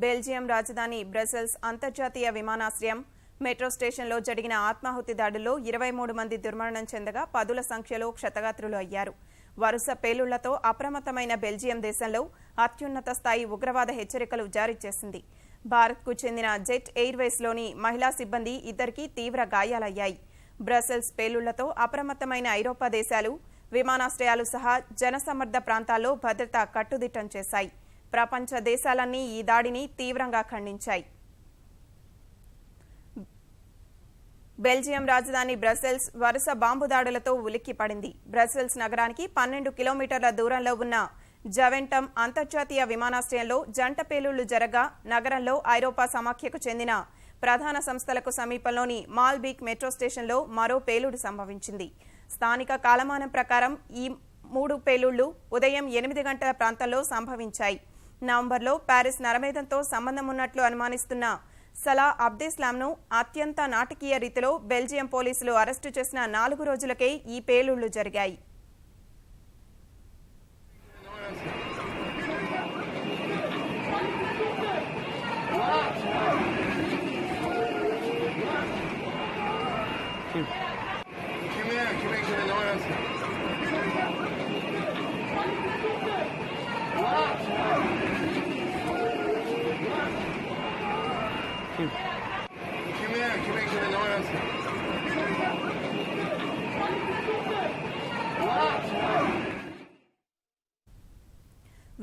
Belgium రాజధాని Brussels అంతర్జాతీయ విమానాశ్రయం మెట్రో స్టేషన్లో జరిగిన ఆత్మాహుతి దాడుల్లో 23 మంది దుర్మరణం చెందగా పదుల సంఖ్యలో క్షతగాత్రులు అయ్యారు. వరుస పేలుళ్లతో అప్రమత్తమైన బెల్జియం దేశంలో అత్యున్నత స్థాయి ఉగ్రవాద హెచ్చరికలు జారీ చేసింది. భారత్కు చెందిన జెట్ ఎయిర్వేస్లోని మహిళా సిబ్బంది ఇద్దరికి తీవ్ర గాయాలయ్యాయి. బ్రసెల్స్ పేలుళ్లతో అప్రమత్తమైన ఐరోపా దేశాలు విమానాశ్రయాలు సహా జనసమ్మర్ద ప్రాంతాల్లో భద్రత కట్టుదిట్టం చేశాయి. ప్రపంచ దేశాలన్నీ ఈ దాడిని తీవ్రంగా ఖండించాయి. బెల్జియం రాజధాని బ్రసెల్స్ వరుస బాంబు దాడులతో ఉలిక్కిపడింది. బ్రసెల్స్ నగరానికి 12 కిలోమీటర్ల దూరంలో ఉన్న జవెంటమ్ అంతర్జాతీయ విమానాశ్రయంలో జంట పేలుళ్లు జరగా నగరంలో ఐరోపా సమాఖ్యకు చెందిన ప్రధాన సంస్థలకు సమీపంలోని మాల్బీక్ మెట్రో స్టేషన్లో మరో పేలుడు సంభవించింది. స్థానిక కాలమానం ప్రకారం ఈ 3 పేలుళ్లు ఉదయం 8 గంటల ప్రాంతంలో సంభవించాయి. నవంబర్లో ప్యారిస్ నరమేధంతో సంబంధం ఉన్నట్లు అనుమానిస్తున్న సలా అబ్దేస్లాంను అత్యంత నాటకీయ రీతిలో బెల్జియం పోలీసులు అరెస్టు చేసిన 4 రోజులకే ఈ పేలుళ్లు జరిగాయి.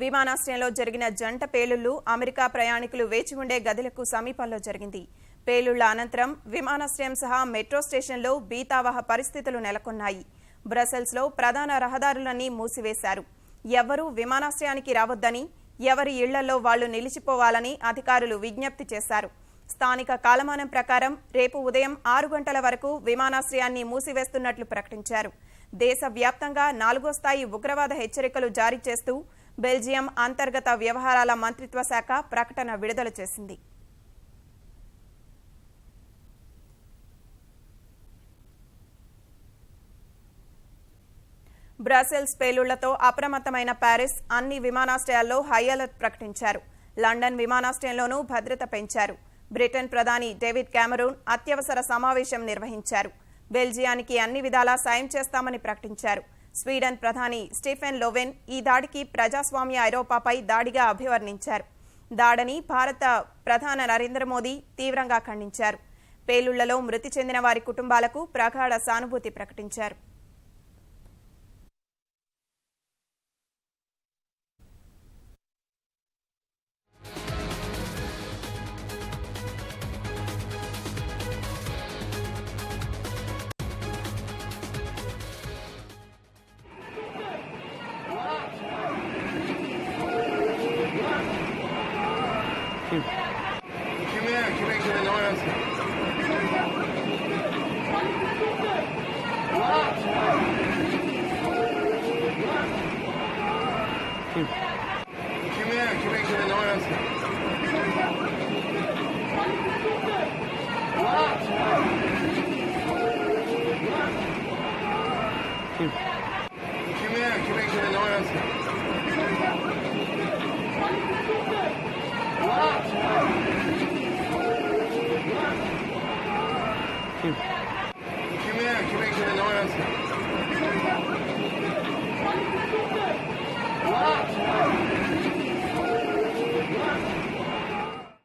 విమానాశ్రయంలో జరిగిన జంట పేలుళ్లు అమెరికా ప్రయాణికులు వేచి ఉండే గదులకు సమీపంలో జరిగింది. పేలుళ్ల అనంతరం విమానాశ్రయం సహా మెట్రో స్టేషన్లో బీతావహ పరిస్థితులు నెలకొన్నాయి. బ్రసెల్స్లో ప్రధాన రహదారులన్నీ మూసివేశారు. ఎవ్వరూ విమానాశ్రయానికి రావద్దని, ఎవరి ఇళ్లలో వాళ్లు నిలిచిపోవాలని అధికారులు విజ్ఞప్తి చేశారు. స్థానిక కాలమానం ప్రకారం రేపు ఉదయం 6 గంటల వరకు విమానాశ్రయాన్ని మూసివేస్తున్నట్లు ప్రకటించారు. దేశవ్యాప్తంగా 4వ స్థాయి ఉగ్రవాద హెచ్చరికలు జారీ చేస్తూ బెల్జియం అంతర్గత వ్యవహారాల మంత్రిత్వ శాఖ ప్రకటన విడుదల చేసింది. బ్రసెల్స్ పేలుళ్లతో అప్రమత్తమైన ప్యారిస్ అన్ని విమానాశ్రయాల్లో హై అలర్ట్ ప్రకటించారు. లండన్ విమానాశ్రయంలోనూ భద్రత పెంచారు. బ్రిటన్ ప్రధాని డేవిడ్ కామెరూన్ అత్యవసర సమావేశం నిర్వహించారు. బెల్జియానికి అన్ని విధాలా సాయం చేస్తామని ప్రకటించారు. స్వీడన్ ప్రధాని స్టీఫెన్ లోవెన్ ఈ దాడికి ప్రజాస్వామ్య ఐరోపాపై దాడిగా అభివర్ణించారు. దాడిని భారత ప్రధాని నరేంద్ర మోదీ తీవ్రంగా ఖండించారు. పేలుళ్లలో మృతి చెందిన వారి కుటుంబాలకు ప్రగాఢ సానుభూతి ప్రకటించారు. Kim?